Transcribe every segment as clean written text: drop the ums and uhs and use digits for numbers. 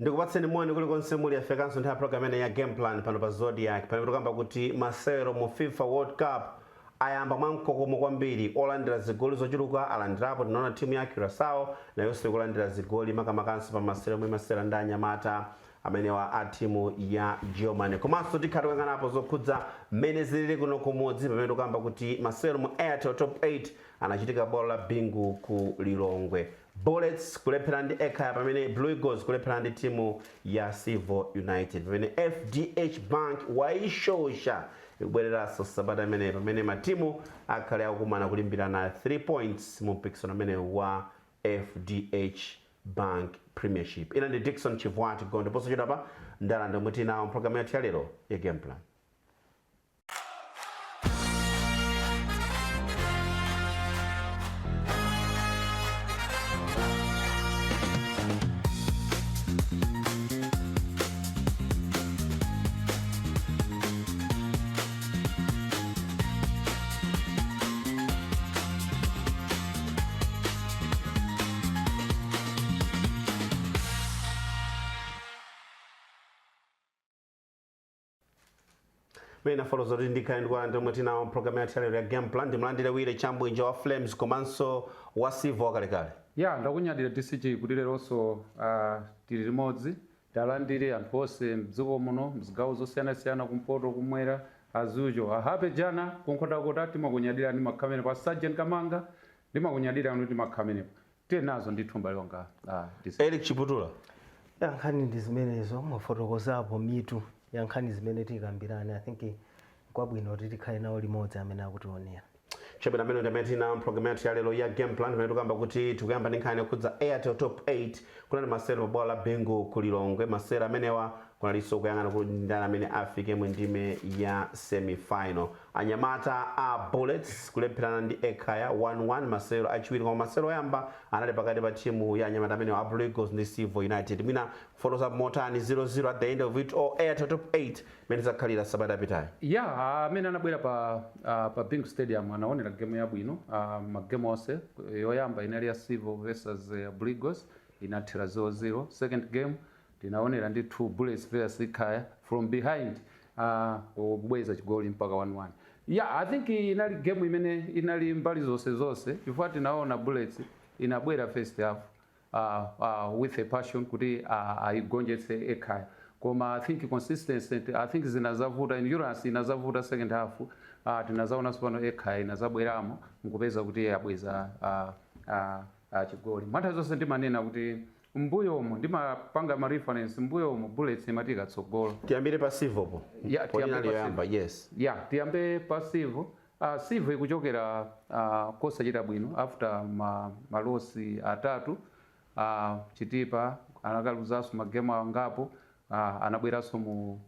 Ndikupatseni moni kuli konse muli afekanso nthawi program ya game plan pano pa Zodiac pano tikamba kuti masewero mu FIFA World Cup ayamba mwamkokomo kwambiri olandira zigoli zochuluka alandirapo tinaona timu ya Curaçao nayonso ikulandira zigoli makamakanso pa masewero ndi anyamata amenewa a timu ya Germany. Komanso tikhati kuyang'anapo zokhudza mmene zilili kuno kumudzi pamene tikamba kuti masewero mu Airtel Top 8 anachitika bwalo la Bingu ku Lilongwe. Bullets kulephera ndi Ekaya pamene Blue Eagles kulephera ndi timu ya Civil United. Pamene FDH Bank waishosha ikubwereranso sabata imene pamene matimu akhale akukumana kulimbirana 3 points mu mpikisano amene wa FDH Bank Premiership. Ina ndi Dickson Chivwati Gondo poso chotapa ndalanda mwiti nawo programu ya lero ya game plan. Mena follow zoti ndikhaendwa ndomweti nawo programu ya lero ya game plan ndimlandire wire chambu inja wa Flames komanso wa Civil wakalekale. Ya ndakunyadira DCG kuti leronso tili limodzi talandire anthu onse mdziko muno mzigawo zosiyanasiyana kumpoto kumwera azujo ahape jana kunkhota kota timakunyadira ndi makhamene pa Sergeant Kamanga ndimakunyadira ndi makhamene tenazo ndithu mbali wanga Eric Chiputula. Yankhani ndi zimenezo mafotokozapo mitu yankhani zimene tikambirane. I think kwabwino kuti tikhale nawo limodzi amene akutionera. Chapena meno ndameti na programu ya lero ya game plan pamene tikamba kuti tikuyamba ndi nkhani yokhudza Airtel Top 8 kunali masewero pa bwalo la Bingu ku Lilongwe. Masewero amenewa kunaliso kuyang'ana kuti ndani amene afike mu ndime ya semi-final. Anyamata a Bullets kulepherana ndi Ekaya 1-1 masewero achiwiri koma masewero oyamba anali pakati pa timu ya anyamata amenewa a Blue Eagles ndi Civil United. Mina photos up motani 0-0 at the end of it all. Airtel Top 8 mene zakhalira sabata apitayi. Ya amene anabwera pa Bingu Stadium anaonera game yabwino. Magame onse yoyamba inali ya Civil versus Blue Eagles inathera 0-0. Second game tinaonera ndi 2 Bullets versus Ekaya from behind kubweza chigoli mpaka 1-1. Yeah, I think inali game imene inali mbali zonse chifukwa tinaona Bullets inabwera first half with a passion kuti aigonjetse Ekaya. Koma I think consistency, I think zinazavuta endurance inazavuta second half. Tinazaona sipano Ekaya inazabweramo nkupeza kuti yabweza chigoli. Mwatha zonse ndimanena kuti mbuyomo ndimapanga ma reference mbuyomo Bullets imatika tsogolo. Tiyambire pa Civil po. Yeah, tiyambe yes. Yeah, tiyambe pa Civil. Civil ikuchokera kosachita bwino after malosi atatu. Chitipa anakaluzaso magame angapo. Anabweraso mu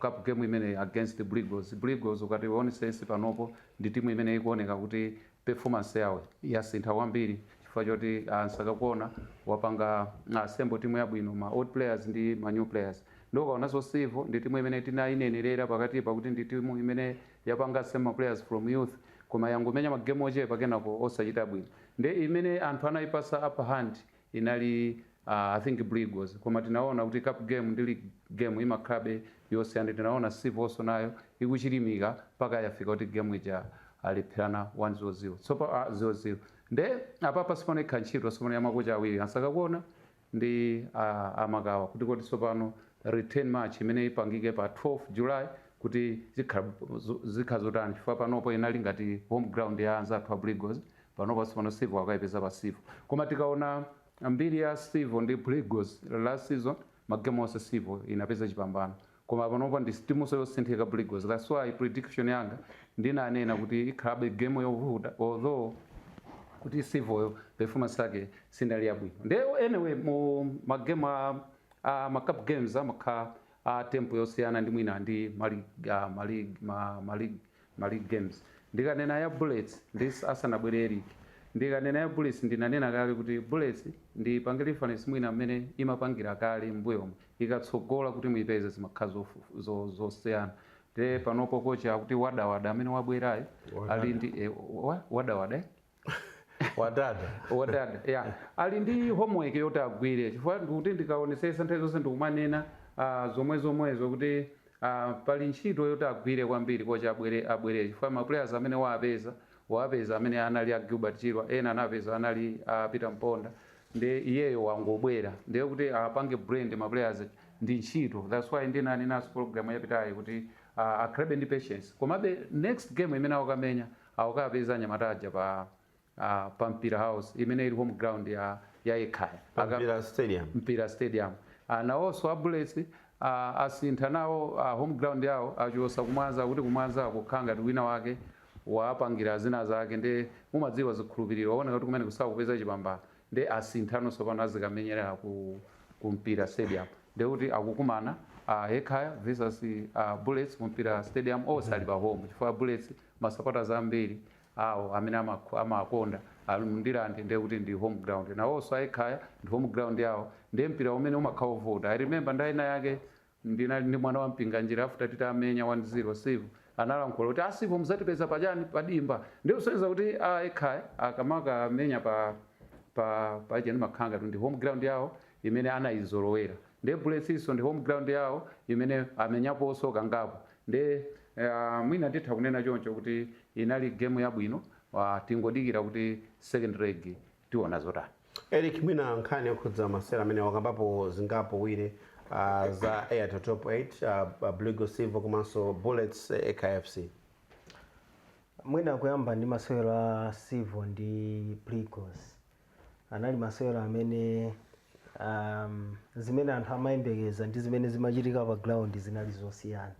cup game imene against Blue Eagles. Blue Eagles ukati one sense panopo ndi timu imene ikuoneka kuti performance yawo yasintha kwambiri chifukwa choti nsakakuona wapanga assemble timu yabwino ma old players ndi ma new players. Ndokaonanso Civil ndi timu imene tinayinenerera pakati pakuti ndi timu imene yapanga assemble players from youth koma yangomenya magame ochepa kenako osachita bwino. Ndi imene anthu anayipasa upper hand inali I think Blue Eagles. Koma tinaona kuti cup game ndi league game imakhabe yosiyana. Tinaona Civil also nayo ikuchilimika paka yafika kuti game ija alepherana 1-0. Sopa 0-0. Nde apapa sipone kanchiro sipone yamakocha awiri ansakakuona ndi amagawa kuti sopano return match imene ipangike pa 12 July kuti zikhazotani chifukwa panopo inali ngati home ground ya anzathu a Blue Eagles panopo sipano Civil akayipeza pa Civil. Koma tikaona mbiri ya Civil ndi Blue Eagles last season magame onse Civil inapeza chipambano koma panopo ndi timu yosinthika Blue Eagles. That's why prediction yanga ndinanena kuti ikhabe game yovuta although kuti Civil performance yake sindali yabwino. Anyway mu magame ma cup games amakha tempo yosiyana ndi mwina ndi mali games. Ndikanena ya Bullets ndi asanabwere Eric. Ndikanena ya Bullets ndinanena kale kuti Bullets ndi pange reference mwina amene imapangira kale mbuyomo ikatsogola kuti muipeze zimakhazo zosiyana. Nde panopo kocha kuti wada amene wabwerayo ali ndi wada wadada yeah. Ali ndi homework yoti agwire chifukwa ndikuti ndikaonesesa nthawi zonse ndikumanena zomwezo kuti pali ntchito yoti agwire kwambiri kocha abwere chifukwa ma players amene wapeza amene anali a Gilbert Chirwa, ena anapeza anali Peter Mponda, ndi iyeyo wangobwera ndiye kuti apange brand ma players ndi ntchito. That's why ndinani naso program yapitayi kuti akhalabe ndi patience, komabe next game imene akamenya akapeza anyamataja pa Mpira House imene ili home ground ya Ekhaya Mpira Stadium. Nawonso a Bullets asintha nawo home ground yawo achosa kumwanza kuti kumwanza kukhanga ndi wina wake wapangira zina zake, ndi mumadziwa zikhulupiriro waoneka kuti kumene kusakupeza chipambano, ndi asinthanonso pano azikamenyera ku Mpira Stadium, ndi kuti akukumana Ekhaya versus Bullets mu Mpira Stadium osali pa home chifukwa Bullets masupporters ambiri awo amene amakonda alumndirandi ndi kuti ndi home ground, nawonso Ekhaya ndi home ground yawo, ndi mpira umene umakhala vota. I remember ndayina yake ndinali ndi mwana wa Mpinganjira after titamenya 1-0 Sivu analankhula kuti asipo muzatipeza pachani padimba, ndi kusonyeza kuti Ekhaya akamaka amenya pa chani makhanga ndi home ground yawo imene anayizolowera, ndi Bullets ndi home ground yawo imene amenyaponso kangapo, ndi mwina nditha kunena choncho kuti inali game yabwino, tingodikira kuti second leg tiona zotani. Eric, mwina nkhani yokhudza masera amene wakambapo zingapo wire za Airtel Top 8 Blue Eagles Silver komanso Bullets Ekhaya FC. Mwina kuyamba ndi masewero a Silver ndi Blue Eagles anali masewero amene zimene anthu amayembekeza ndi zimene zimachitika pa ground zinali zosiyana.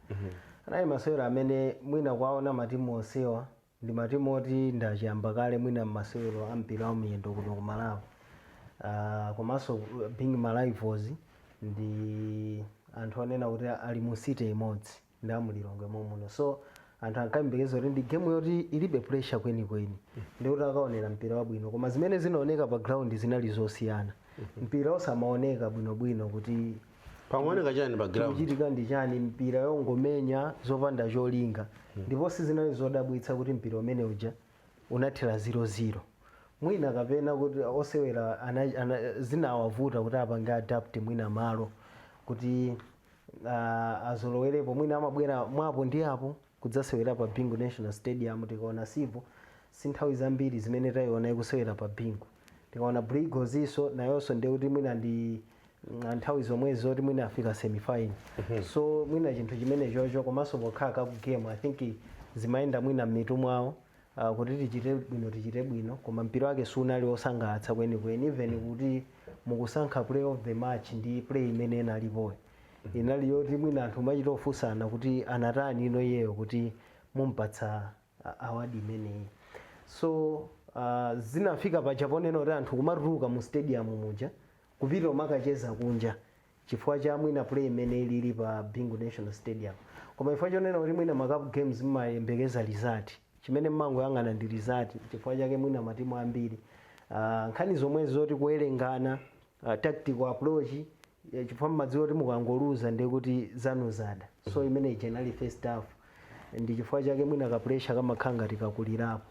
Anali masewero amene mwina kwaona matimu onsewa ndi matimu oti ndachiyamba kale mwina masewero a mpira wa miyendo kuno ku Malawi, komanso being Malaivos ndi anthu onena kuti ali mu city imodzi ndi amulilongwe muno, so anthu ankayembekeza kuti ndi game yoti ilibe pressure kwenikweni, ndi kuti akaonera mpira wabwino, koma zimene zinaoneka pa ground zinali zosiyana. Mpira osamaoneka bwinobwino kuti pamaoneka chani pa ground kuchitika ndi chani, mpira yongomenya zopanda cholinga, ndipo sizinali zodabwitsa kuti mpira umene uja unathera 0-0. Mwina kapena kuti osewera zinawavuta kuti apange adapt mwina malo kuti azolowerepo, mwina amabwera mwapo ndi apo kudzasewera pa Bingu National Stadium. Tikaona Sivo sinthawi zambiri zimene tayiona ikusewera pa Bingu, tikaona Blue Eagles iso nayonso ndi kuti mwina ndi nthawi zomwezi zoti mwina afika semi-final. So mwina chinthu chimene chocho komanso pokhala ku game I think zimayenda mwina m'mitu mwawo kuti tichite bwino, koma mpira wake sunali osangalatsa kwenikweni, even kuti mukusankha play of the match ndi play imene inalipoyo inali yoti mwina anthu machita ofunsana kuti anatani ino iyeyo kuti mumpatsa award imeneyi. So zinafika pacha ponena kuti anthu kumatuluka mu stadium muja kupita umakacheza kunja chifukwa cha mwina play imene ili pa Bingu National Stadium, koma chifukwa chonena kuti mwina macup games mmayembekeza result, chimene mmango yang'ana ndi result, chifukwa chake mwina matimu ambiri nkhani zomwezi zoti kuwerengana tactical approach, chifukwa mmadziwa kuti mukangoluza ndi kuti zanu zada. So imene ija inali first half, ndi chifukwa chake mwina ka pressure kamakhanga tikakulirapo.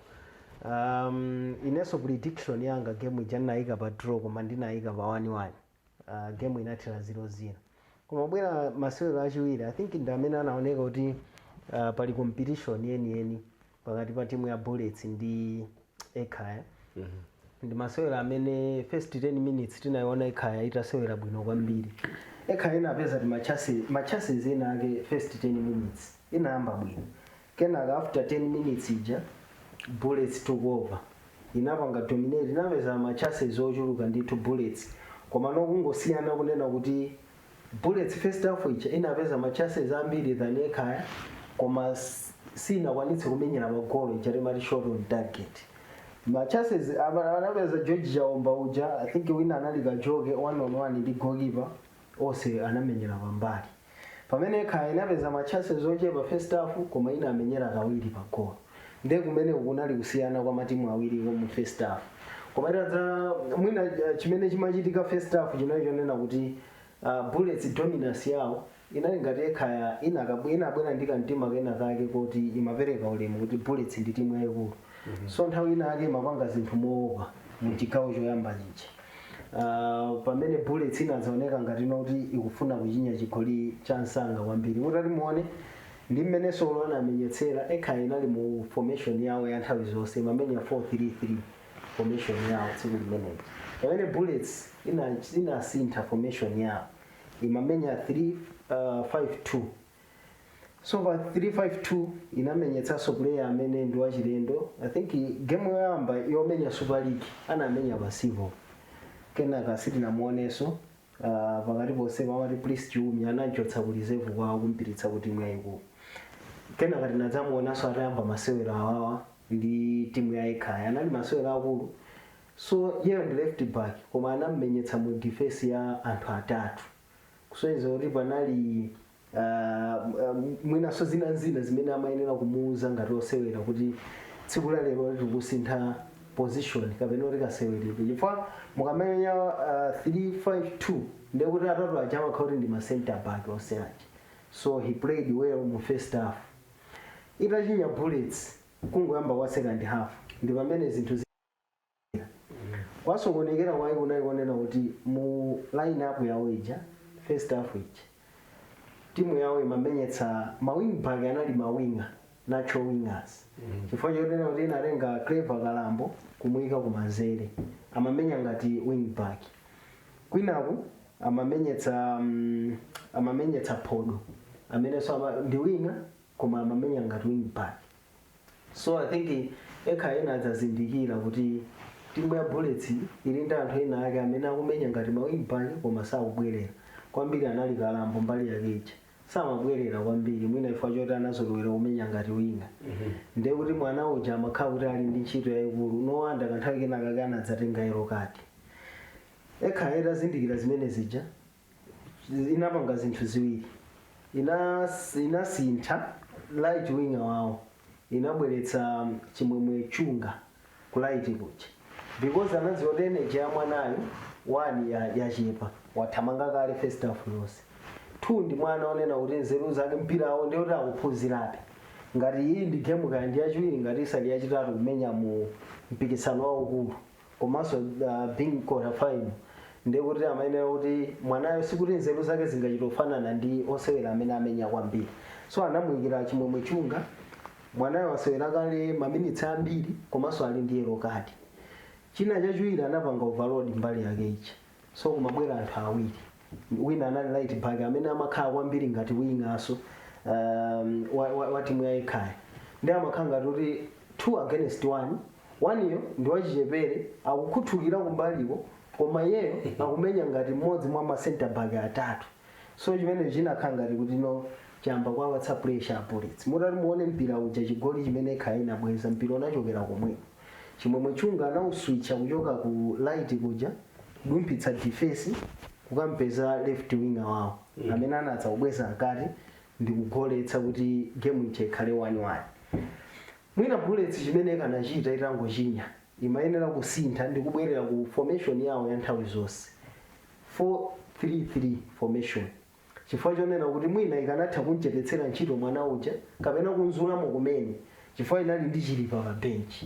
Inenso prediction yanga game ija ndinayika pa draw koma ndinayika pa 1-1, game inathera 0-0. Koma bwera masewero achiwiri I think ndi amene anaoneka kuti pali competition yeniyeni pakati pa timu ya Bullets ndi Ekhaya. Ndi masewero amene first 10 minutes tinayiona Ekhaya itasewera bwino kwambiri. Ekhaya inapeza ti machasses ena ake first 10 minutes inayamba bwino, kenaka after 10 minutes ija Bullets took over, inapanga dominate, inapeza machasses ochuluka ndithu Bullets, koma nokungosiyana kunena kuti Bullets first half ija inapeza machasses ambiri than Ekhaya, koma sinakwanitse kumenyera magolo ija timati shot on target. Machasses anapeza George Jaomba uja I think wina anali Kajoke 1-on-1 ndi goalkeeper ose anamenyera pambali, pamene Ekhaya inapeza machasses ochepa first half koma inamenyera kawiri pa goal, ndi kumene kunali kusiyana kwa matimu awiri mu first half. Koma tadza mwina chimene chimachitika first half chinacho kuti Bullets dominance yawo inali ngati Ekhaya inabwera ndi kamtima kena kake kuti imapereka ulemu kuti Bullets ndi timu yayikulu, so nthawi ina ake mapanga zinthu moopa mu chigawo choyamba chichi. Pamene Bullets inazaoneka ngati kuti ikufuna kuchinya chigoli cha msanga kwambiri mutati muone ndi mmene Solo anamenyetsera ekhala inali mu formation yawo ya nthawi zonse mamenya 4-3-3 formation yawo tsiku limeneli. Pamene Bullets inasintha formation yawo imamenya 3-5-2. So pa 3-5-2 inamenyetsanso player amene ndi wachilendo. I think game yoyamba yomenya Super League anamenya pa Civil. Kenaka sitinamuoneso pakati ponse pamati Prince Chiumi anachotsa ku reserve kwawo kumpiritsa kuti timu yayikulu. Kenaka tinadzamuonanso atayamba masewero awawa ndi timu yayikhaya anali masewero akulu. So yeye ndi left back koma anamenyetsa mu defense ya anthu atatu. Kusonyeza kuti panali mwinaso zina zimene amayenera kumuuza ngati osewera kuti tsiku la lero tikusintha position kapena kuti kasewere chifukwa mukamenya 3-5-2 ndekuti atatu aja amakhala kuti ndi ma center back onse aja. So he played well mu first half. Itachinya Bullets kungoyamba kwa second half ndi pamene zinthu kwasokonekera kwayi kunayikonena kuti mu line up yawo ija first half ija timu yawo imamenyetsa mawing back anali mawinga natural wingers. Chifukwa chotena kuti inatenga Clever Kalambo kumuyika kumanzere amamenya ngati wing back. Kwinaku amamenyetsa Podo amene so ndi winga koma amamenya ngati wing back. So I think ekhala ina adzazindikira kuti timu ya Bullets ili ndi anthu ena ake amene akumenya ngati mawing back koma sakubwerera kwambiri. Anali Kalambo mbali yakecha samabwerera kwambiri mwina ifwa choti anazolowera kumenya ngati winga. Ndiye kuti mwana uja amakhala kuti ali ndi ntchito yayikulu nowanda kanthawi kenaka kana adzatenga yellow card. Ekhala itazindikira zimene zija inapanga zinthu ziwiri. Inasintha light winger wawo inabweretsa Chimwemwe Chunga ku light kuja because anadziwa kuti energy ya mwanayo 1 yachepa wathamanga kale first half yonse. 2 ndi mwana onena kuti nzeru zake mpira awo ndiye kuti akuphunzirabe ngati iyi ndi game kaya ndi yachiwiri ngati isali yachitatu kumenya mu mpikisano waukulu komanso being quarter final ndiye kuti amayenera kuti mwanayo sikuti nzeru zake zingachitofanana ndi osewera amene amenya kwambiri. So anamuyikira Chimwemwe Chunga mwanayo wasewera kale maminitsi ambiri komanso ali ndi yellow card. China chachiwiri anapanga overload mbali yake ichi. So kumabwera anthu awiri wina anali light back amene amakhala kwambiri ngati wingaso wa timu yayikhaya ndi amakhala ngati kuti 2 against 1 iyo ndi wachichepere akukhuthukira kumbaliko koma iyeyo akumenya ngati mmodzi mwa ma center back atatu. So chimene chinakhala ngati kuti no chamba kwawatsa pressure ya Bullets. Mutati muone mpira uja chigoli chimene ikhaya inabweza mpira unachokera komweko. Chimwemwe Chunga anauswitcha kuchoka ku light kuja kudumpitsa defense kukampeza left winger wawo amene anadza kubweza akati ndi kugoletsa kuti game iche ikhale 1-1. Mwina Bullets chimene kanachita itangochinya imayenera kusintha ndi kubwerera ku formation yawo ya nthawi zonse 4-3-3 formation. Chifukwa chonena kuti mwina ikanatha kumchetetsera ntchito mwana uja kapena kunzulamo kumene chifukwa inali ndi Chilipa pa bench.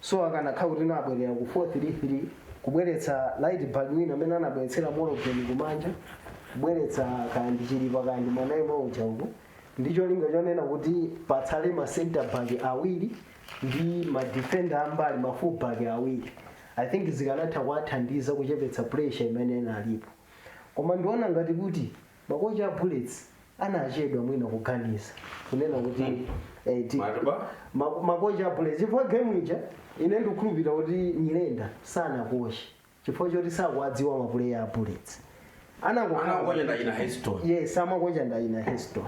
So akanakhala kuti abwerera ku 4-3-3 kubweretsa light back wina amene anabweretsera Morgan kumanja kubweretsa kandi Chilipa kandi mwanayo mauja uko ndicho linga chonena kuti patsale ma center back awiri ndi ma defender ambali ma full back awiri. I think zikanatha kuwathandiza kuchepetsa pressure imene inalipo. Koma ndiona ngati kuti makocha a Bullets anachedwa mwina kuganiza kunena kuti makocha a Bullets chifukwa game ija ine ndikukhulupirira kuti Nyirenda sana kocha chifukwa choti sakuwadziwa mapuleya a Bullets. Anakocha ndayina history. Yes, amakocha ndayina history.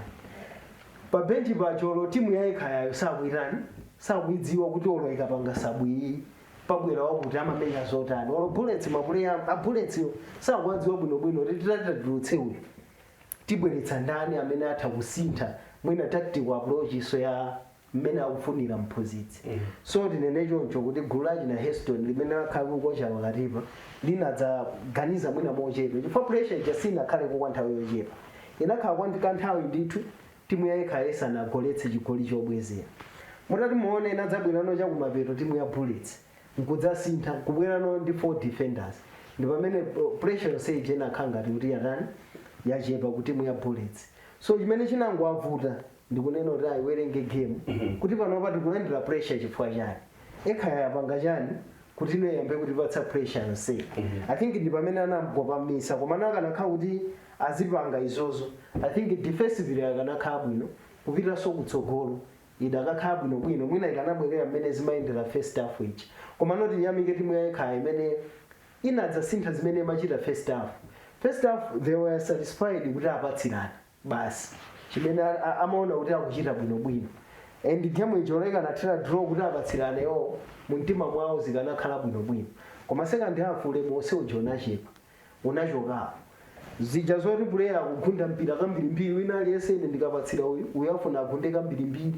Pa benchi pacholo timu yayikhaya sakuitani sakuidziwa kuti olo ikapanga sabwi pabwera wakuti amamenya zotani. Olo Bullets mapuleya a Bullets sakuwadziwa bwinobwino kuti titatulutse uyu tibweretsa ndani amene atha kusintha mwina tactical approach so ya mmene akufunira mphunzitsi. So tinene choncho kuti gulu lachi na Heston limene akhala kukocha pakatipa linadzaganiza mwina mochedwa chifukwa pressure ija sinakhale kwa nthawi yochepa inakhala kwa nthawi ndithu timu yayikhaya isanagoletse chigoli chobwezera. mutati muone inadzabwerano chakumapeto timu ya Bullets nkudzasintha kubwerano ndi 4 defenders ndi pamene pressure yonse ije inakhala ngati kuti yatani yachepa ku timu ya Bullets. So chimene chinangowavuta ndikunena kuti ayiwerenge game kuti panopa tikulandira pressure chifukwa chani ekhaya yapanga chani kuti inoyambe kutipatsa pressure yonse. I think ndi pamene anamgopamisa komano akanakhala kuti azipanga izozo. I think defensively akanakhala bwino kupita so kutsogolo idakakhala bwino mwina ikanabwerera mmene zimayendera first half ichi komano tiyamike timu yayekhaya imene inadzasintha zimene imachita first half. First half they were satisfied kuti apatsirana basi chimene amaona kuti akuchita bwino and game ichoneka nathera draw kuti apatsirane yo mumtima mwawo zikanakhala bwino koma second half ule mose ujona chepa unachoka zija zoti player akugunda mpira kambirimbiri wina aliyense ine ndikapatsira uyafuna agunde kambirimbiri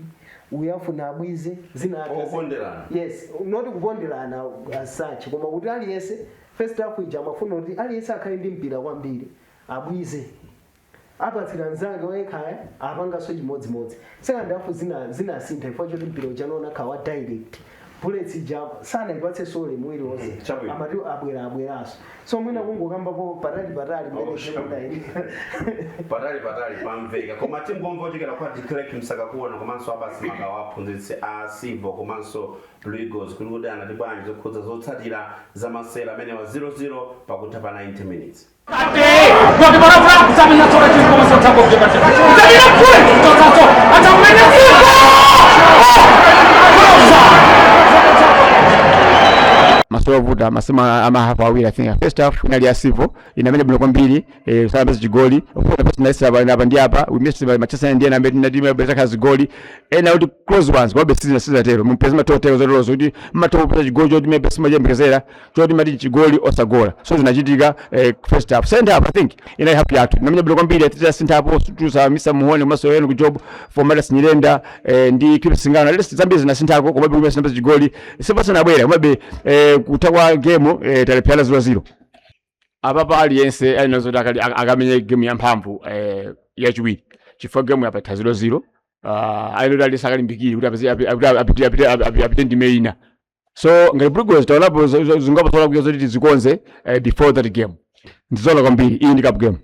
uyafuna abwize zina kuponderana. Yes, not kuponderana as such koma kuti aliyense first half ija amafuna kuti aliyense akhale ndi mpira kwambiri abwize apatsira nzange wayekhaya apanga so chimodzimodzi. Second half zinasintha ifo choti mpira uchanona khawa direct Bullets ija sana ipatse sole mwili wonse amati abweraso so mwina kungokambapo patali mmene chimudai patali pamveka koma timbomva ochokera kwa Declerk Msakakuona komanso abasi makawaphunzitse a Silver komanso Blue Eagles kuti kuti anati bwanji zokhudza zotsatira za masera amene wa 0-0 pakutha pa 90 minutes. Masolo vuta masema ama half away I think first half inali ya Silver inamenya bwino kwambiri sana basi jigoli ofuna pasi na saba na bandi hapa we missed by Manchester ndiye na timu beta kazi goli na uti close ones kwa besi na tero mpeza matoteo za rozo uti matopo pesa jigoli jodi mebesi maje mkezera jodi mati jigoli osagola so zinachitika first half second half I think inali half yatu inamenya bwino kwambiri atita center hapo tuza misa muhone maso yenu kujob for Madas Nyirenda ndi kipi singana list zambizi na center hapo kwa babu mesa basi jigoli sipasa na bwera mabe kutawa game tarepiana 0-0 apapa aliyense alinazotaka akamenye game ya mphamvu ya chiwiri chifukwa game yapa 0-0 alilodali sakalimbikiri kuti apite ndime ina so ngati Brugos taonapo zingapo sola kuyo zoti zikonze before that game ndizola kwambiri iyi ndi cup game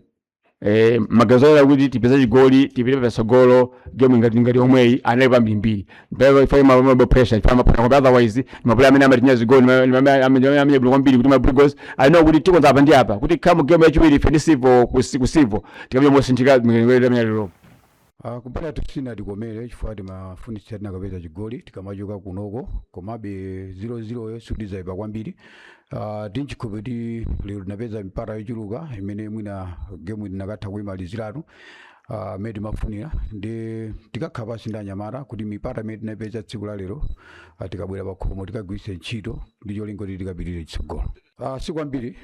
magazola kuti tipeza chigoli tipite pesa golo game ngati omweyi anali pambiri mbele ifai ma pressure ifai ma kwa otherwise mabula amene amatinya zigoli amene bulu kwambiri kuti ma Brugos I know kuti tikonza apa ndi apa kuti kama game ya chiwiri defensive kusivo tikamye mosinthika ngene lero kupata tusina tikomere chifukwa timafundisira tinakapeza chigoli tikamachoka kunoko komabe 0-0 yesudiza ipa kwambiri tinchikhope lero tinapeza mipata yochuluka imene mwina game inakatha kuimaliziratu mmene timafunira ndi tikakhala pansi ndi anyamata kuti mipata imene tinapeza tsiku la lero tikabwera pakhomo tikagwiritse ntchito ndi cholinga kuti tikapitirire chitsogolo sikwambiri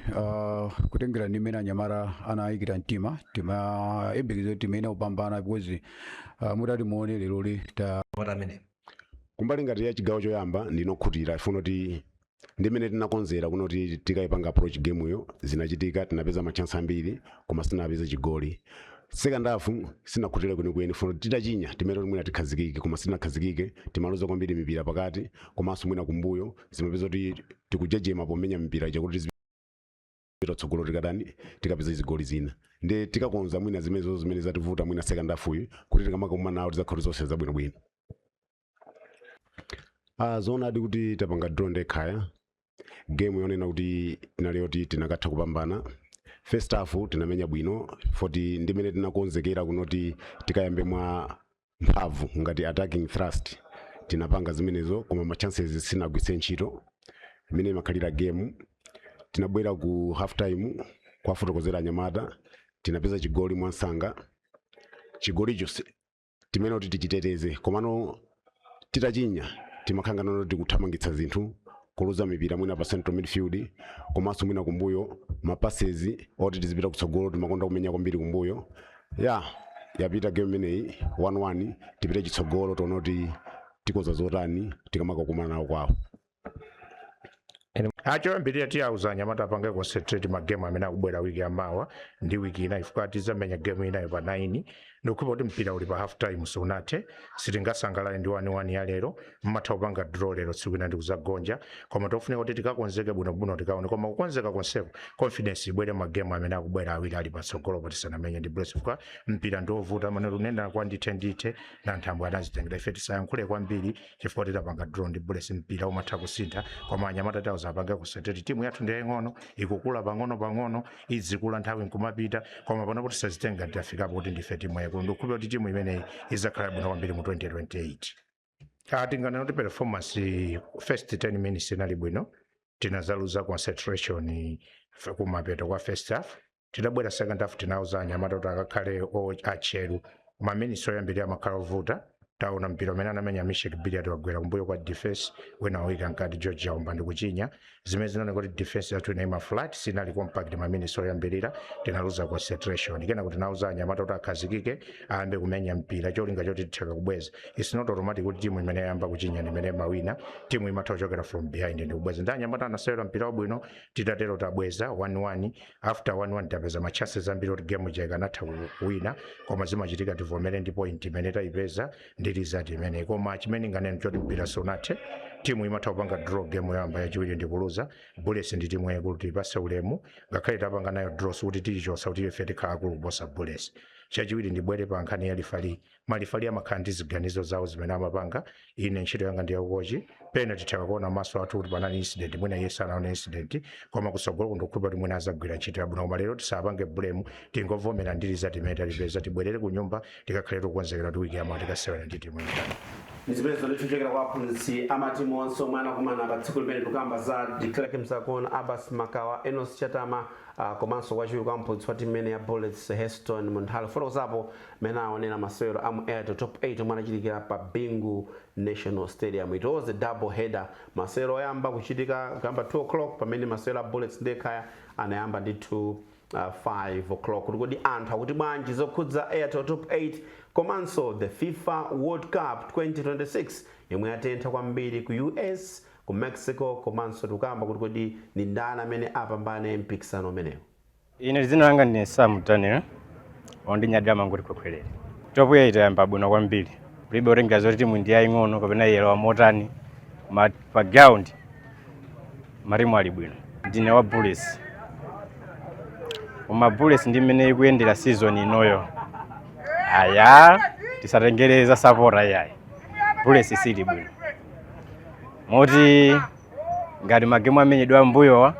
kutengera ndi mmene anyamata anayikira mtima timayembekeza kuti timene upambana because mutati muone lero kumbali ngati ya chigawo choyamba ndinokhutira ifuna kuti ndimene tinakonzera kuno kuti tikayipanga approach game yo zinachitika tinapeza machansi ambiri koma sinapeza chigoli. Second half sinakhutira kwenikweni ifuna titachinya timene mwina tikhazikike koma sinakhazikike timaluza kwambiri mipira pakati komanso mwina kumbuyo zimapeza kuti tikujejema pomenya mipira chakuti tsogolo tikapeza zigoli zina ndi tikakonza mwina zimene zativuta mwina second half uyu kuti tikamaka nawo tizakhale zonse zabwinobwino. Zona adi kuti tapanga draw ndekhaya game yonena kuti inali yoti tinakatha kupambana. First half tinamenya bwino foti ndimene tinakonzekera kunoti tikayambe mwa mphamvu ngati attacking thrust tinapanga zimenezo koma ma chances sinagwise ntchito imene imakhalira game. Tinabwera ku half time kwa fotokozera anyamata tinapeza chigoli mwansanga chigolicho timene kuti tichiteteze komano titachinya timakhanga nono tikuthamangitsa zinthu kuluza mipira mwina pa central midfield komanso mwina kumbuyo mapasses oti tizipita kutsogolo timakonda kumenya kwambiri kumbuyo yapita game imeneyi 1-1 tipite chitsogolo tonoti tikoza zotani tikamaka kumana nawo kwawo. Acho mbiri tiyauza anyamata apange concentrate magame amene akubwera wiki yamawa ndi wiki ina ifika tizamenya game ina pa 9 ndikukhulupirira kuti mpira uli pa half time sunathe sitingasangalale ndi 1-1 ya lero mmatha kupanga draw lero tsiku ina ndikuzagonja koma tofunika kuti tikakonzeke bwinobwino tikaone koma kukonzeka konseko confidence ibwere magemu amene akubwera awiri ali patsogolo poti sanamenye ndi Bullets kwa mpira ndiovuta mane lunena kwa ndithe na nthambwe anazitengera ife tisayankhule kwambiri chifukwa tidapanga draw ndi Bullets mpira umatha kusintha koma anyamata tawo zapanga kusenteti timu yathu ndi yaying'ono ikukula pang'ono izikula nthawi nkumapita koma pano kuti sazitenga tidafikapo kuti ndife timu yakulu ndikukhulupirira kuti timu imeneyi izakhala bwino kwambiri mu 2028 tingana kuti performance first 10 minutes inali bwino tinazaluza concentration kumapeto kwa first half tidabwera second half tinauza anyamata kuti akakhale acheru maminisi oyambirira amakhala ovuta taona mpira umene anamenya Mishek Billiard wagwera kumbuyo kwa defense wena wawika nkati George Aumba ndi kuchinya zimene zinaoneka kuti defense yathu inaima flat sinali compact maminisi oyambirira tinaluza concentration kena kuti nauza anyamata kuti akhazikike ayambe kumenya mpira cholinga choti titheka kubweza it's not automatic kuti timu imene yayamba kuchinya ndi imene mawina timu imatha kuchokera from behind ndi kubweza ndi anyamata anasewera mpira wabwino titatero tabweza 1-1 after 1-1 tapeza ma chances ambiri kuti game ikanatha kuwina koma zimachitika tivomere ndi point imene tayipeza ndi result imene koma chimene nganene choti mpira sunathe timu imatha kupanga draw game yoyamba yachiwiri ndi kuluza Bullets ndi timu yakulu tipase ulemu ngakhale tapanga nayo draw kuti tichichosa kuti ife tikhala kulu kuposa Bullets chachiwiri ndibwere pa nkhani ya malifali amakhala ndi ziganizo zawo zimene amapanga ine ntchito yanga ndi yakukochi pena titheka kuona maso athu kuti panali incident mwina iye sanaone incident koma kusogolo kundokhulupirira kuti mwina azagwira ntchito yabwino koma lero tisapange blame tingovomera ndi result imene talipeza tibwerere ku nyumba tikakhale tikukonzekera kuti wiki yamawa tikasewera ndi timu ina nizipeza lichokera kwa aphunzitsi amatimu onse omwe anakumana pa tsiku limene tikamba za Declerk Msakon Abbas Makawa Enos Chatama komanso kwachiwiri kwa mphunzitsi wa timu imene ya Bullets Heston Munthalo fotokozapo mene aonera masewero amu Airtel Top 8 omwe anachitikira pa Bingu National Stadium. It was a double header. Masewero oyamba kuchitika kuyamba 2 o'clock pamene masewero a Bullets ndi Kaya anayamba ndi 5 o'clock kuti anthu akuti bwanji zokhudza Airtel Top 8 komanso the FIFA World Cup 2026 yomwe yatentha kwambiri ku US ku Mexico komanso tukamba kuti ni ndani amene apambane mpikisano umenewu. Ine dzina langa ndine Sam Daniel ondinyadama ngoti kwekwerere Top 8 yamba bwino kwambiri kulibe orenga zoti timu ndi yaying'ono kapena yelo motani pa ground marimu ali bwino ndine wa Bullets Bullets ndi mmene ikuyendera season inoyo aya tisatengereza sapota yayi Bullets sili bwino moti ngati magemu amenyedwa mbuyo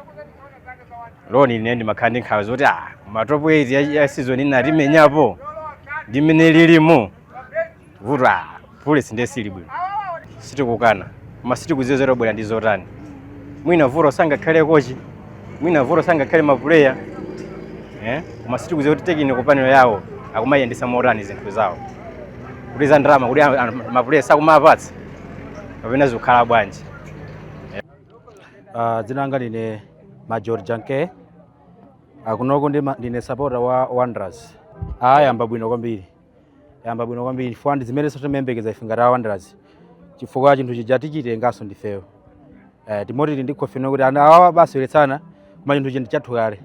loni ine ndi makhandi nkhawa zoti ma top 8 ya season ina timenyapo ndi mmene lilimo vuta Bullets ndi sili bwino sitikukana koma sitikuzizera bwera ndi zotani mwina vuto sangakhale kochi mwina vuto sangakhale ma player koma sitikuzizera kuti tekini kupanelo yawo akumayendesa motani zinthu zawo kuti za ndalama kuti ma player sakumapatsa kapena zikhala bwanji. Dzina langa ndine Major Janke kunoko ndine supporter wa Wanderers. Yamba bwino kwambiri fund zimene sotemembekeza ifinga ta Wanderers chifukwa chinthu chija tichitenganso ndifeyo timoti ndikhofe kuti ana awa basi uletsana koma chinthu chindi chathu kale.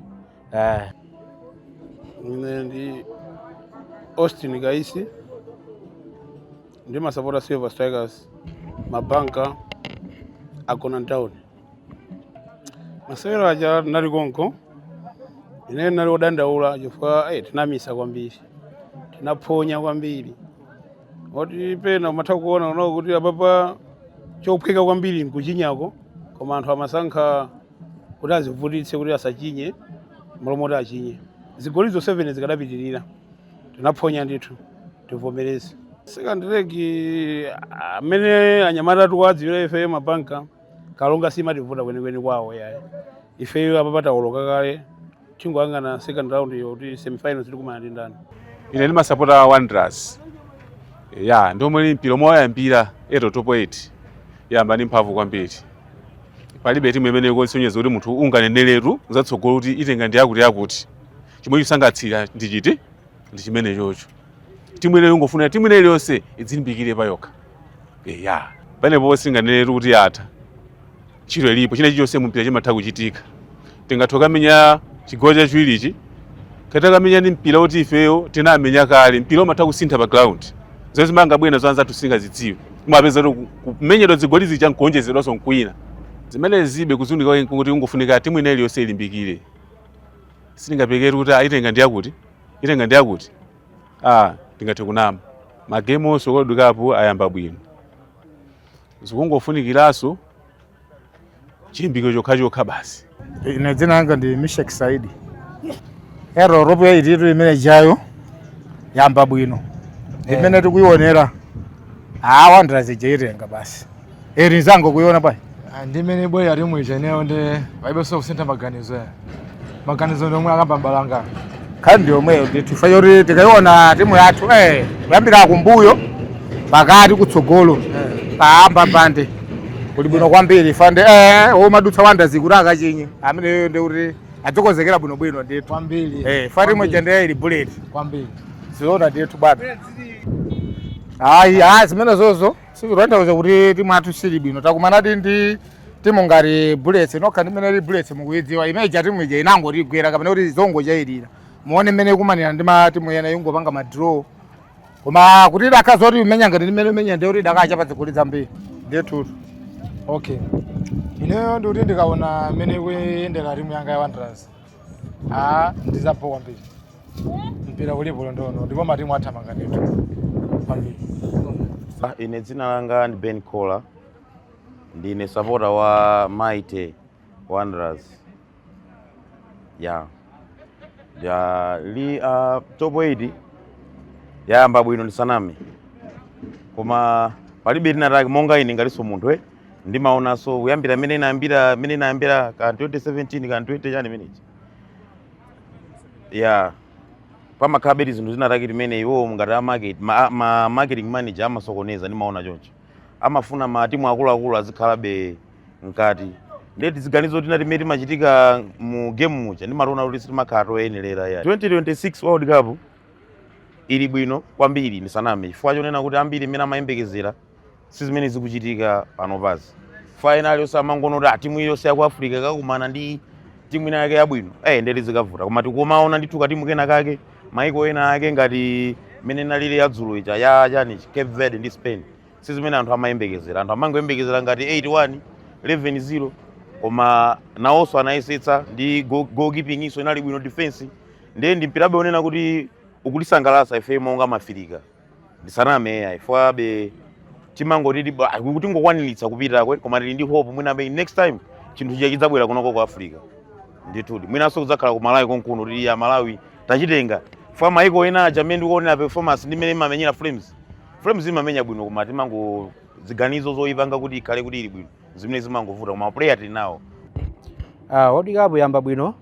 Ine ndi Austin Gaisi ndi masupporter Silver Strikers mabanka akona town masewero aja nali konko ine nali odandaula chifukwa tinamisa kwambiri tinaphonya kwambiri oti pena umatha kuona uno kuti apapa chophweka kwambiri nkuchinyako koma anthu amasankha kuti azivutitse kuti asachinye malomoti achinye zigolizo 7 zikadapitirira tinaphonya ndithu tivomereze second leg amene anyamata tuwadziwira ife mabanka kalonga simativuta kwenikweni kwawo yayi ifeyo apapata oloka kale chingwangana second round yoti semifinals tikumana ndi ndani. Ine ndi masupporter wa Wanderers ndomwe mpira omwe wayambira Airtel Top 8 yamba ndi mphamvu kwambiri palibe timu imene ikonsonyeza kuti munthu unganeneletu zatsogolo kuti itenga ndi yakuti chimwe chisangatsira ndi chiti ndi chimene chocho timu ile ingofuna timu ile yonse idzilimbikire pa yokha panepo singaneneletu kuti yatha chiro ilipo china chonse mu mpira chimatha kuchitika tingathoka menya chigoli chachiwirichi katakamenya ni mpira oti ifeyo tinamenya kale mpira umatha kusintha pa ground zezi manga bwena zwanza tusinga zidziwe mwapeza kumenyedwa zigoli zija nkuonjezedwanso nkwina zimene zibe kuzunika kuti ungofunika timu ineli yonse ilimbikire singapekera kuti itenga ndiyakuti tingathe kunama magame onse World Cup ayamba bwino zikungofunikiranso chimbiko chokha basi. Ine dzina langa ndi Mishek Saidi. Ropo ya ititu imene jayo yamba bwino imene tikuionera Wanderers itenga basi eri zango kuiona pai ndimene bweya timu ija ineyo ndi paibenso kusintha maganizo ndomwe akapambalanga khali ndi omweyo tifayo kuti tikaiona timu yathu kuyambira kumbuyo pakati kutsogolo paamba pande kuli bwino kwambiri fande womadutsa Wanderers kuti akachinye amene ndi kuti adzokozekera bwinobwino ndithu kwambiri fati imwe jende ili bullet kwambiri siona ndithu bwana zimene zozo sikutanthauza kuti timu yathu sili bwino takumana ndi timu ngati bullets nokha ndimene ili bullets mukuidziwa imeja timu ija inango ligwera kapena kuti zongo chayirira muone mmene kumanira ndi timu yena ingopanga madraw koma kuti idakhaza kuti imenya ngati ndimene imenya ndi kuti idakacha pa zigoli zambiri ndithu. Okay, ineyo ndi kuti ndikaona mmene kuyendera timu yanga ya Wanderers ndizapho kwambiri mpira ulipo londono ndipo matimu athamanga ndithu kwambiri. Ine dzina langa ndi Ben Kola ndine supporter wa Mighty Wanderers top 8 yayamba bwino ndisaname koma palibe tinataki monga ine ngaliso munthu ndimaonanso kuyambira mene inayambira ka 2017 ka 20 chani minutes pamakhabedi zinthu zinataki timene iwo ngati marketing manager amasokoneza ndimaona choncho amafuna matimu akuluakulu azikhalabe mkati ndeti ziganizo tina timene timachitika mu game mucha ndimationa kuti sitimakhala toyenelera 2026 World Cup ili bwino kwambiri ndisaname chifukwa chonena kuti ambiri mmene amayembekezera si zimene zikuchitika pano pazi final yonse amangoona kuti timu yonse yaku Africa kakumana ndi timu ina yake yabwino ndeti zikavuta koma tikumaona ndithu katimu kena kake maiko ena ake ngati mene nalile yadzulo ija chani Cape Verde ndi Spain si zimene anthu amayembekezera anthu amangoyembekezera ngati 8-1 11-0 koma nawonso anayesetsa ndi goalkeeping iso inali bwino defense ndi mpirabe onena kuti ukulisangalatsa ife monga mafirika ndisaname ifwa be timangoti kuti ngokwaniritsa kupita koma tili ndi hope mwina be next time chinthu chidzabwera kunoko ku Africa ndithu mwinanso kudzakhala ku Malawi konkuno kuti ya Malawi tachitenga ifwa maiko ena aja mmene ndikuonera performance ndi mmene imamenyera Flames imamenya bwino koma timango ziganizo zoyipanga kuti ikhale kuti ili bwino zimene zimangovuta koma player tili nawo. World Cup yamba bwino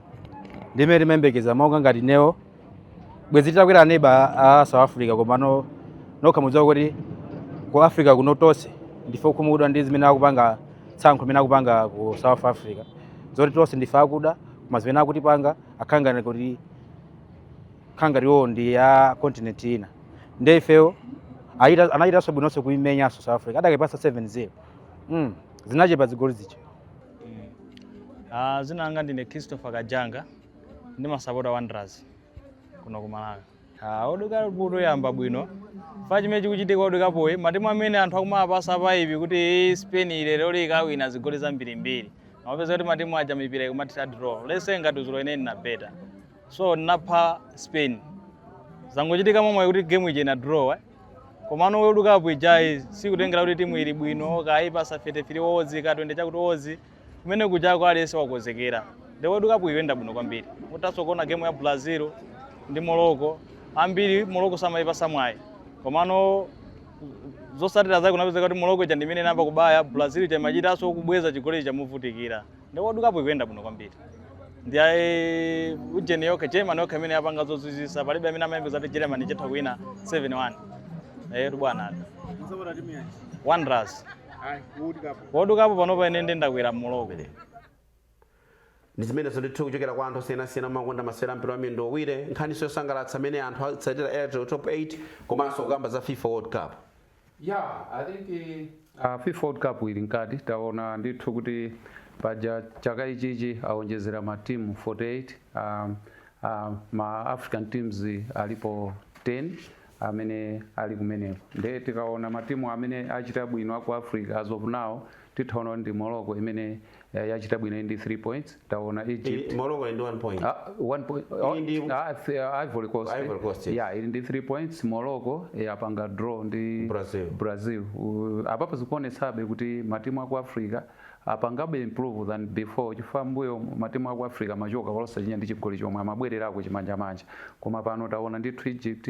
ndimene timembekeza monga ngati newo bwezi titakwera neba South Africa koma nokha mudziwa kuti ku Africa kuno tonse ndife kumudwa ndi zimene akupanga tsankho limene akupanga ku South Africa zoti tonse ndife akuda koma zimene akutipanga akhangana kuti khangariwo ndi ya continent ina ndi ifeyo anayitanso bwinonso kuimenyanso South Africa adakipasa 7-0 zinachepa zigoli zicho. Zina langa ndine Christopher Kajanga ndi masapota Wanderers kuno ku Malawi. World Cup yamba bwino fa chimene chikuchitika World Cup matimu amene anthu akumapasa paipi kuti Spain lero likawina zigoli zambirimbiri amapeza kuti matimu aja mipira ikumatira draw lese ngati zulo ineni na beta so napha Spain zangochitika momwe kuti game ije na draw komano World Cup ijai sikutengera kuti timu ili bwino kaipasa 33 ozi ka 20 chakuti ozi kumene kujako alese wakozekera the World Cup iyenda bwino kwambiri utasokona game ya Brazil ndi Morocco ambiri Morocco samaipasa mwayi komano zosatira zake kunapeza kuti Morocco ija ndimene namba kubaya Brazil ija machitaso kubweza chigoli cha muvutikira the World Cup iyenda bwino kwambiri ndiye ujeni yoke Germany yoke imene yapanga zozizisa palibe amene amayembeza kuti Germany chetha kuwina 7-1 bwana Wanderers World Cup panopa ine ndakwera Morocco ndi zimene zondithu kuchokera kwa anthu osiyanasiyana makonda masewera mpira wa miyendo owiri nkhaniso yosangalatsa amene anthu atsatira Airtel top 8 komanso kukamba za FIFA World Cup. I think FIFA World Cup ili nkati taona ndithu kuti paja chaka ichichi aonjezera matimu 48 ma African teams alipo 10 amene ali kumeneko. Nde tikaona matimu amene achita bwino aku Africa as of now titaona ndi Morocco imene yachita bwino ndi 3 points. Taona Egypt. Morocco ndi 1 point. 1 point. Ivory Coast. Ivory Coast. Yeah, ndi 3 points. Morocco yapanga draw ndi Brazil. Apapo zikuonetsabe kuti matimu aku Africa apangabe improve than before. Chifukwa mbuyo matimu aku Africa machoka kolosa chinya ndi chigoli chomwe amabwererako chimanja-manja. Koma pano taona ndithu Egypt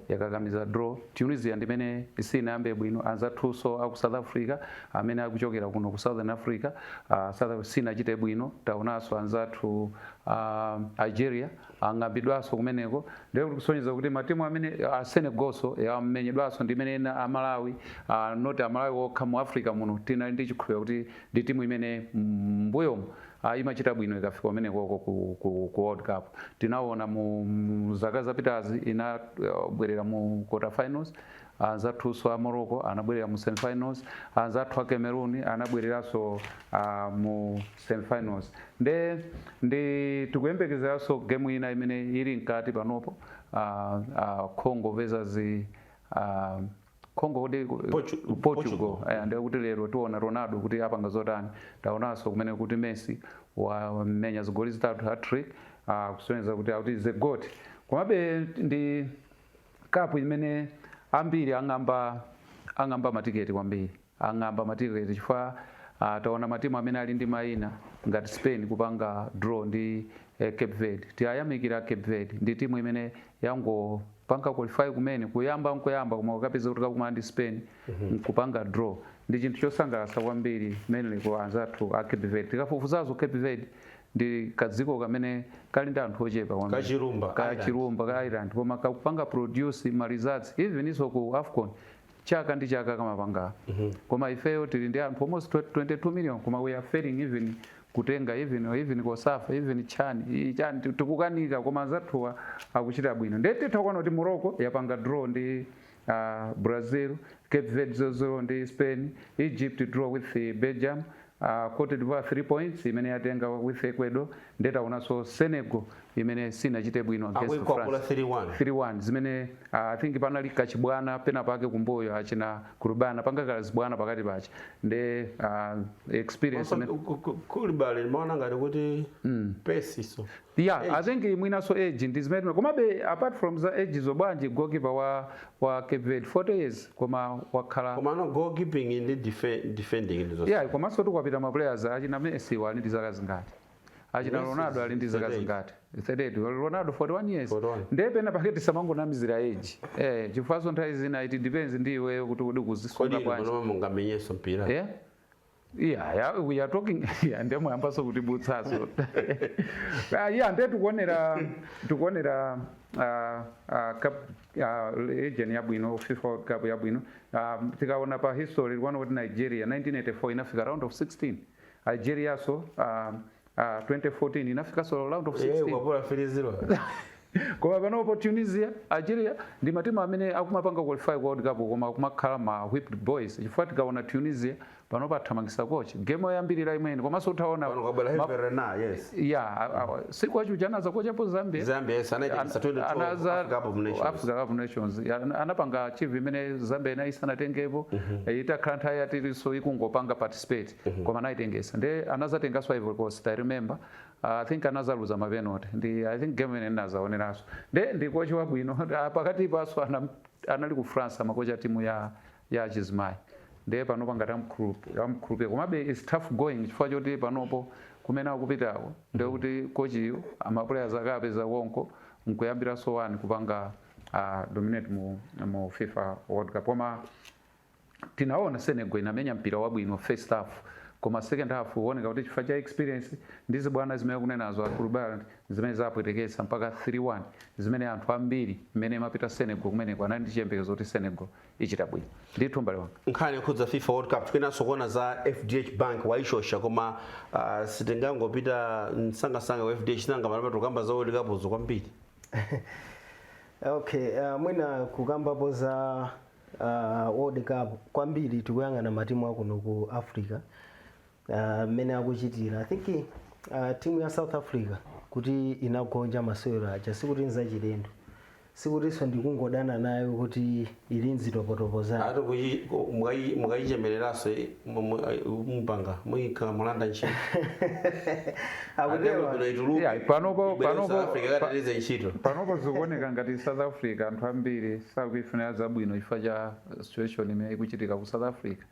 yakakamiza draw. Tunisia ndimene isinayambe bwino anzathuso aku South Africa amene akuchokera kuno ku Southern Africa sinachite bwino. Taonanso anzathu Algeria ang'ambidwanso kumeneko. Ndiye kusonyeza kuti matimu amene Senegalso yamenyedwanso ndimene ena Amalawi not Amalawi okha mu Africa muno tinali ndi chikhulupiriro kuti ndi timu imene mbuyomo imachita bwino ikafika kumeneko ku World Cup. Tinaona mu zaka zapitazi inabwerera mu quarter finals. Anzathuso a Morocco anabwerera mu semi-finals. Anzathu a Cameroon anabwereranso mu semi-finals. Ndi tikuyembekezeranso game ina imene ili mkati panopo Congo versus Congo Portugal. Ndio kuti lero tiona Ronaldo kuti apanga zotani. Taonanso kumene kuti Messi wamenya zigoli zitatu hat-trick kusonyeza kuti akuti is a goat. Komabe ndi cup imene ambiri ang'amba matiketi kwambiri. Ang'amba matiketi chifukwa taona matimu amene ali ndi mayina ngati Spain kupanga draw ndi Cape Verde. Tiyayamikira Cape Verde ndi timu imene yangopanga qualify kumene kuyamba koma ukapeza kuti kakumana ndi Spain kupanga draw. Ndi chinthu chosangalatsa kwambiri mainly kwa anzathu a Cape Verde. Tikafufuzazo Cape Verde ndi kadziko kamene kali ndi anthu ochepa kwambiri. Kachirumba ka Island koma kakupanga produce ma results even iso ku AFCON chaka ndi chaka kamapanga. Koma ifeyo tili ndi anthu almost 22 million koma we are failing even kutenga even kosafa even chani tikukanika koma anzathuwa akuchita bwino. Ndete tikuona kuti Morocco yapanga draw ndi Brazil, Cape Verde 0-0 ndi Spain, Egypt draw with Belgium, Cote d'Ivoire 3 points imene yatenga with Ecuador. Ndetaonanso Senegal imene sinachite bwino against France 3-1 zimene I think panali kachibwana pena pake kumboyo achina kurubana pangakala zibwana pakati pache nde experience kulibale maana ngati kuti pace so I think mwinaso age ndi zimene komabe apart from the age zobwanji goalkeeper wa Cape Verde 40 years koma wakhala koma no goalkeeping in defending ndizo komanso tukapita ma players achina Messi wali ndi zaka zingati achina Ronaldo ali ndi zaka zingati 38 Ronaldo 41 years ndepena paketi samangonamizira age chifukwa nthawi zina it depends ndi iweyo kuti udi kuzisunga bwanji kodi mungamenyeso mpira yeah we are talking ndemo yambaso kuti butsaso nde tikuonera legend yabwino FIFA World Cup yabwino tikaona pa history likuona kuti Nigeria 1984 inafika round of 16 Algeria so 2014 inafika so round of 16 kwa 3-0 koma panopo Tunisia Algeria ndi matimu amene akumapanga qualify World Cup koma kumakhala ma whipped boys chifukwa tikaona Tunisia panopo athamangisa coach game yoyambirira imene komanso utaona siku acho chanaza kochapo Zambia Africa Cup Nations anapanga achieve imene Zambia inayisanatengepo itakhala nthawi yatiriso ikungopanga participate koma anayitengesa nde anazatengaswa Ivory Coast I remember I think anazaluza mapenalty ndi I think game ine nazaoneraso ndi kocha wabwino pakati paso anali ku France makocha timu ya Chizimai nde panopo ngati amkhulupe komabe is tough going chifukwa choti panopo kumene akupitako nde kuti kochiyo amaplayers akapeza konko nkuyambira so 1 kupanga dominate mu FIFA World Cup koma tinaona Senegal inamenya mpira wabwino first half koma second half uoneka kuti chifukwa cha experience ndizi bwana zimene kunenazo akurubala zimene zapwetekesa mpaka 3-1 zimene anthu ambiri mmene mapita Senegal kumene kwanali ndi chiyembekezo kuti Senegal ichita bwino ndithu mbale wanga nkhani khudza FIFA World Cup tikuyenanso kuona za FDH Bank waishosha koma sitingangopita msangasanga wa FDH nanga malapa tukamba za World Cup zo kwambiri okay mwina kukambapo za World Cup kwambiri tikuyang'ana matimu akuno ku Africa mene akuchitira I think timu ya South Africa kuti inagonja masewero aja sikuti nzachilendo sikutinso ndikungodana nayo kuti ili nzitopotopo zake ati mukayichemereraso mpanga muyika mulanda ntchito panopo zikuoneka ngati South Africa anthu ambiri sakuifunira zabwino chifukwa cha situation imene ikuchitika ku South Africa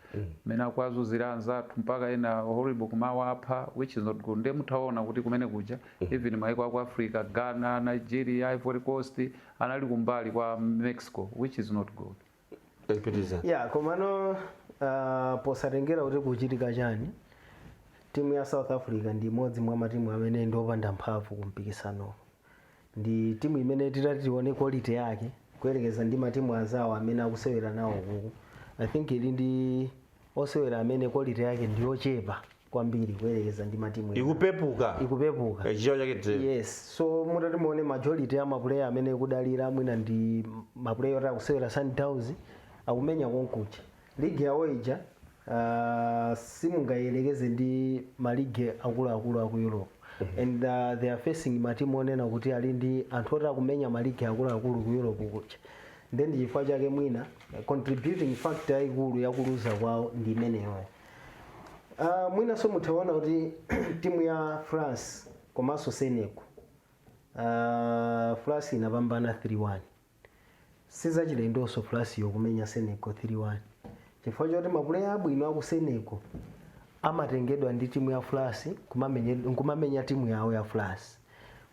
imene akuazuzira anzathu mpaka ena horrible kumawapha which is not good. Ndiye mutaona kuti kumene kuja even maiko aku Africa, Ghana, Nigeria, Ivory Coast anali kumbali kwa Mexico which is not good. Yeah, komano posatengera kuti kuchitika chani timu ya South Africa ndi imodzi mwa matimu amene ndiopanda mphamvu kumpikisano. Ndi timu imene tione quality yake kuyerekeza ndi matimu azawo amene akusewera nawo kuku. I think ili ndi osewera amene quality yake ndiyochepa kwambiri kuyerekeza ndi matimu ikupepuka chicho chake. Yes, so mutati muone majority ya maplayer amene kudalira mwina ndi maplayer oti akusewera Sundowns akumenya konkuja ligi yawo ija simungayelekeze ndi maligi akuluakulu aku Europe. And they are facing matimu onena kuti ali ndi anthu oti akumenya maligi akuluakulu ku Europe kuja. Then chifukwa chake mwina contributing factor ikulu yakuluza kwawo ndi imeneyo. Mwina so mutaona kuti timu ya France komanso Senegal France inapambana 3-1. Sizachilendonso France yokumenya Senegal 3-1. Chifukwa choti mapuleya abwino aku Senegal amatengedwa ndi timu ya France kumamenya timu yawo ya France.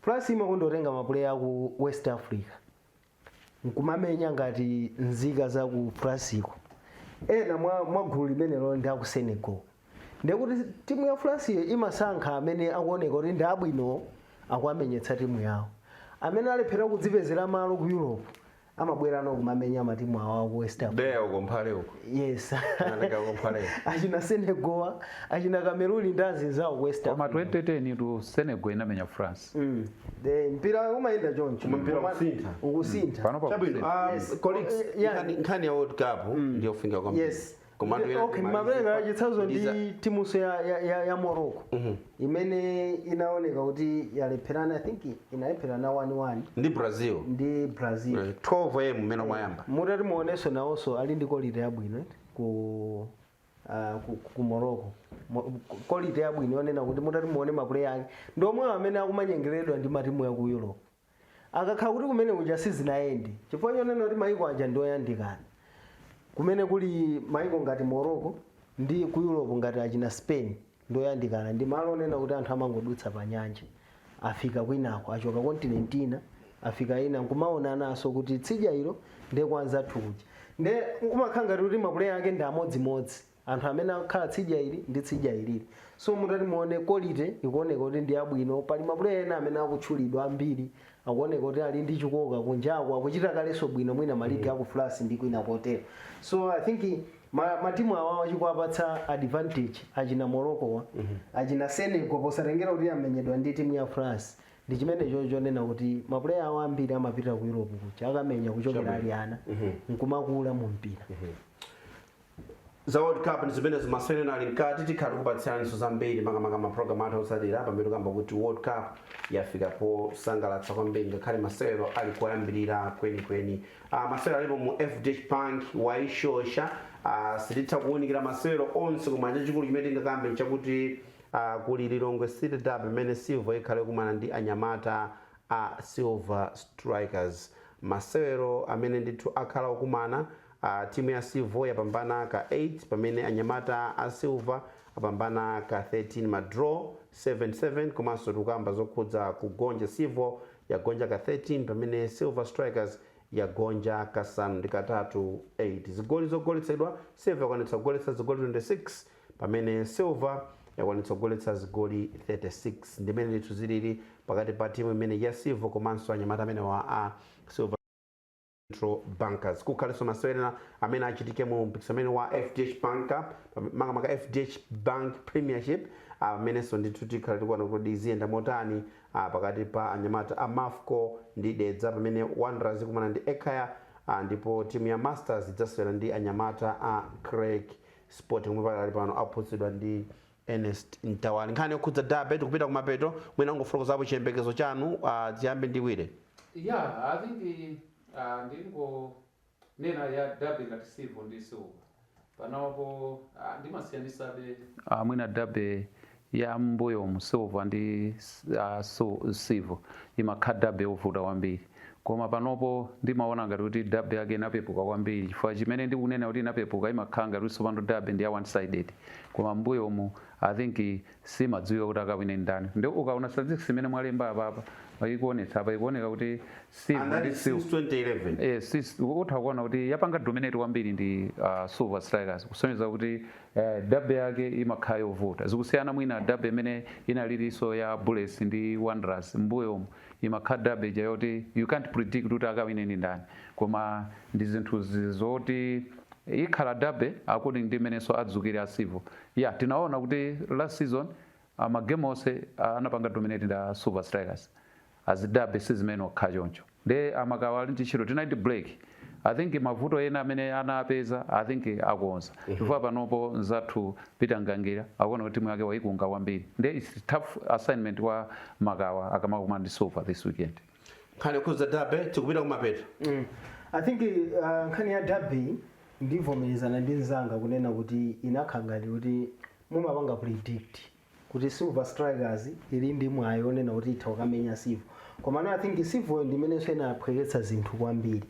France imakondotenga mapuleya aku West Africa nkumamenya ngati nzika za ku France iko. Ena mwa gulu limenelo ndi aku Senegal. Ndekuti timu ya France imasankha amene akuoneka kuti ndi abwino akuamenyetsa timu yawo. Amene alephera kudzipezera malo ku Europe amabwera no kumamenya matimu awo ku West Africa. Deo komphale uko. Yes. Anataka komphale. Achina Senegal, achina Cameroon ndazi zawo West Africa. Koma 2010 tu Senegal inamenya France. Mpira umayenda choncho. Mpira ukusintha. Colleagues, nkhani ya World Cup ndiyo kufinga kwa mpira. Yes. Okay, mabenga achitsazo ndi timu ya Morocco. Imene inaoneka kuti yalepherana, I think inalepherana 1-1 ndi Brazil. 12 mmene mwayamba. Mutati muoneso nawonso ali ndi quality yabwino ku Morocco. Quality yabwino yonena kuti mutati muone mapuleya ake ndomwe amene akumanyengeredwa ndi matimu ya ku Europe. Akakhala kuti kumene kuja sizinayendi chifukwa chonena kuti maiko aja ndoyandikana. Kumene kuli maiko ngati Morocco ndi ku Europe ngati achina Spain ndoyandikana ndi malo onena kuti anthu amangodutsa pa nyanja afika kwinako achoka continent ina afika ina nkumaonananso kuti tsidya ilo ndiye kwanza athu kuja. Nde umakhala ngati kuti mapuleya ake ndi amodzimodzi anthu amene akhala tsidya ili ndi tsidya ilili. So mutati muone quality ikuoneka kuti ndi abwino. Pali mapuleya ena amene akutchulidwa ambiri akuoneka kuti ali ndi chikoka kunjako akuchita kalenso bwino mwina maligi aku France ndi kwina kotero. So I think matimu awawa chikuapatsa advantage achina Morocco achina Senegal posatengera kuti amenyedwa ndi timu ya France. Ndi chimene chocho nena kuti mapuleya awo ambiri amapita ku Europe kucha akamenya kuchokera ali ana nkumakula mu mpira. Za World Cup ndi zimene zimasewera ali mkati tikhala kupatsiraniso zambiri makamaka mapulogalamu athu otsatira pamene tikamba kuti World Cup yafika posangalatsa kwambiri ngakhale masewero ali kuyambirira kwenikweni. Masewero alipo mu FDH Bank waishosha sititha kuwunikira masewero onse koma chachikulu chimene tingakambe nchakuti kuli Lilongwe City Derby imene Silver ikhale kumana ndi anyamata a Silver Strikers. Masewero amene ndithu akhala okumana timu ya Silver yapambana ka 8 pamene anyamata a Silver apambana ka 13 madraw 7-7 komanso tukamba zokhudza kugonja Silver yagonja ka 13 pamene Silver Strikers yagonja kasanu ndi katatu 8. Zigoli zogoletsedwa Silver yakwanitsa kugoletsa zigoli 26 pamene Silver yakwanitsa kugoletsa zigoli 36. Ndimene ndithu zilili pakati pa timu imene ya Silver komanso anyamata amene wa Silver Bankers. Kukhalenso masewera amene achitike mu mpikisano wa FDH Bank Cup makamaka FDH Bank Premiership amenenso ndithu tikhala tikuona kuti iziyenda motani pakati pa anyamata a Mafco ndi Dedza pamene Wanderers kumana ndi Ekaya ndipo timu ya Masters idzasewera ndi anyamata a Craig Sporting omwe pakali pano aphunzitsidwa ndi Ernest Ntawali. Nkhani yokhudza dabe tikupita kumapeto mwina ngofotokozapo chiyembekezo chanu tiyambe ndiwire. Yeah, I think ndingo nena ya dabe ngati Silver ndi Silver. Panopo ndimasiyanisabe mwina dabe ya mbuyo mu Silver ndi Silver imakhala dabe yovuta kwambiri. Koma panopo ndimaona ngati kuti dabe yake inapepuka kwambiri chifukwa chimene ndikunena kuti inapepuka imakhala ngati tsopano dabe ndi ya one sided. Koma mbuyo mu I think simadziwika kuti akawine ndani. Ndi ukaona statistics imene mwalemba apa ikuonetsa apa ikuoneka kuti Silver ndi Silver 2011 utakuona kuti yapanga dominate kwambiri ndi Silver Strikers kusonyeza kuti dabe yake imakhala yovuta. Zikusiyana mwina dabe imene inaliliso ya Bullets ndi Wanderers mbuyo imakhala dabe jayoti you can't predict kuti akawine ndi ndani. Koma ndi zinthu zoti ikhala dabe according ndi imenenso adzukire a Silver. Yeah, tinaona kuti last season magame onse anapanga dominate nda Silver Strikers. Azidabe sizimene okhala choncho. Nde amakawali ndi chiro tinaiti break. I think mavuto ena amene anapeza I think akonza. Chifukwa panopo nzathu Peter Ngangira akuona kuti timu yake waikunga kwambiri. Nde it's tough assignment kwa Magawa akamakumana ndi Silver this weekend. Nkhani yokhudza dabe tikupita kumapeto. I think nkhani ya dabe ndivomerezana ndi nzanga kunena kuti inakhala ngati kuti mumapanga predict kuti Silver Strikers ili ndi mwayi onena kuti itha kukamenya Silver. Koma I think Silver ndimenenso inaphweketsa zinthu kwambiri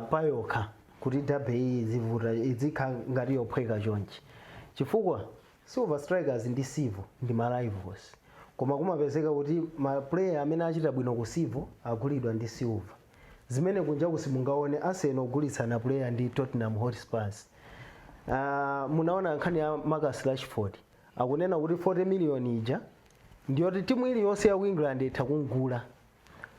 payokha kuti dabe iyi zivuta izikhala ngati yophweka chonchi. Chifukwa Silver Strikers ndi Silver ndi ma rivals. Koma kumapezeka kuti ma player amene achita bwino ku Silver agulidwa ndi Silver. Zimene kunja kusimungaone Arsenal ogulitsana player ndi Tottenham Hotspurs. Munaona nkhani ya Marcus Rashford akunena kuti 40 million ija ndiyoti timu iliyonse ya England itha kugula.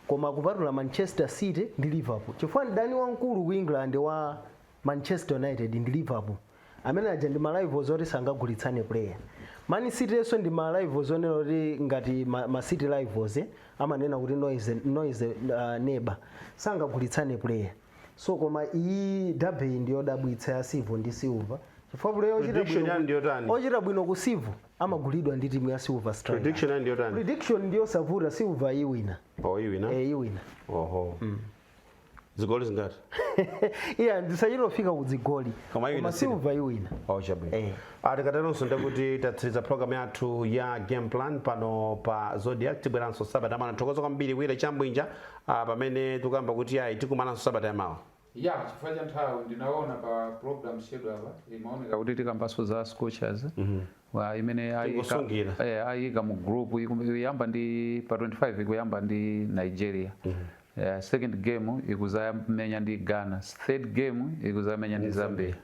Koma kupatula Manchester City ndi Liverpool. Chifukwa ndani wankulu ku England wa Manchester United ndi Liverpool. Amene aja ndi ma rivals oti sangagulitsane player. Man City eso ndi ma rivals onena kuti ngati ma City rivals amanena kuti noise neighbor sangagulitsane player. So koma iyi dabe ndiyo dabwitsa ya Silver ndi Silver. Chifukwa player ochita bwino ku Silver amagulidwa ndi timu ya Silver Strikers. Prediction ndiyo tani? Prediction ndiyo savuta Silver iwina. Iwina? Iwina. Oho. Zigoli zingati? Yeah, ndisachitofika kudzigoli. Koma Silver iwina. Chabwino. Tikatero kuti tatsiriza program yathu ya game plan pano pa Zodiac tibweranso Sabata mawa. Thokoza kwambiri wire chambwinja pamene tikamba kuti ayi tikumananso Sabata yamawa. Yeah, chifukwa cha nthawi ndinaona pa program schedule apa imaoneka kuti tikambaso za Scorchers wa imene ayika mu group ikuyamba ndi pa 25 ikuyamba ndi Nigeria. Second game ikuzamenya ndi Ghana. Third game ikuzamenya ndi Zambia.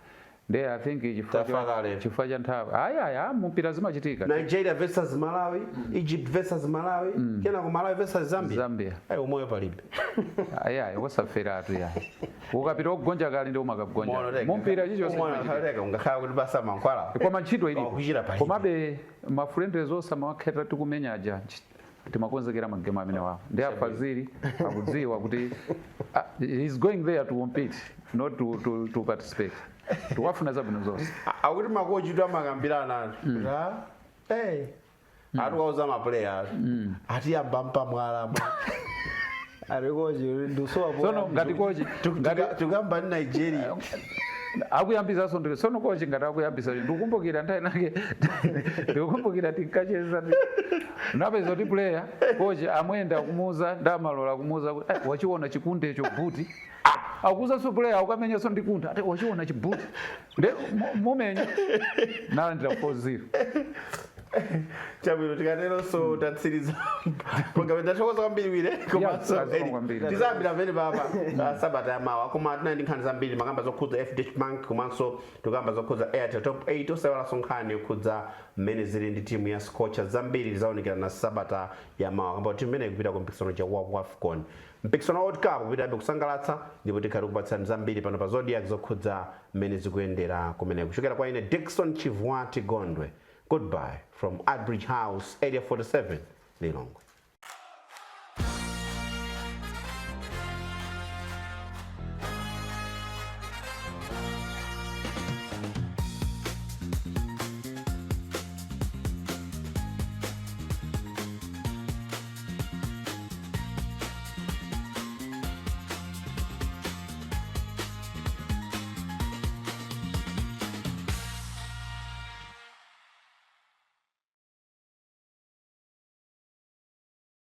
I think chifukwa cha nthawi mpira zimachitika. Nigeria versus Malawi, Egypt versus Malawi, kena ku Malawi versus Zambia. Ayi umoyo palibe. Wasaferatu ya. Ukapita kugonja kali ndio umakagonja. Mumpira chicho simachitika. Ungakhala kuti basa mankwala. Koma ntchito ili. Komabe ma friends onse amakheta tikumenya aja. Timakonzekera magema amene wawo. Ndi afaziri akudziwa kuti he's going there to compete, not to participate. Tuwafuna zabwino zonse. Akuti makochi tu amakambirana. Atukauza ma player. Ati yambampa mwala. Arikoje ndusowa bora. Sono ngati koji tukamba ni Nigeria. Akuyambisa sondwe sono koji ngati akuyambisa ndikukumbukira nthawi nake ndikukumbukira tinkacheza napeza kuti player koji amwenda kumuza ndamalola kumuza wachiona chikunde cho buti akuza so player akamenya so ndikunda ati wachiona chibuti nde momenya nawe ndira 4-0. Chabwino tikatero so tatsiriza program ndathokoza kwambiri wire komanso tizambira vele baba Sabata yamawa koma tinali nkhani zambiri makamba zokhudza FDH Bank komanso tikamba zokhudza Airtel Top 8 osewala sonkhani yokhudza mmene zili ndi timu ya Scorchers zambiri zaonekera na Sabata yamawa kamba timu imene ikupita ku mpikisano cha WAFCON. Mpikisano wa World Cup kupita kusangalatsa ndipo tikhali kupatsani zambiri pano pa Zodiac zokhudza mmene zikuyendera kumene kuchokera kwa ine Dickson Chivwati Gondwe. Goodbye from Adbridge House, Area 47, Lilongwe.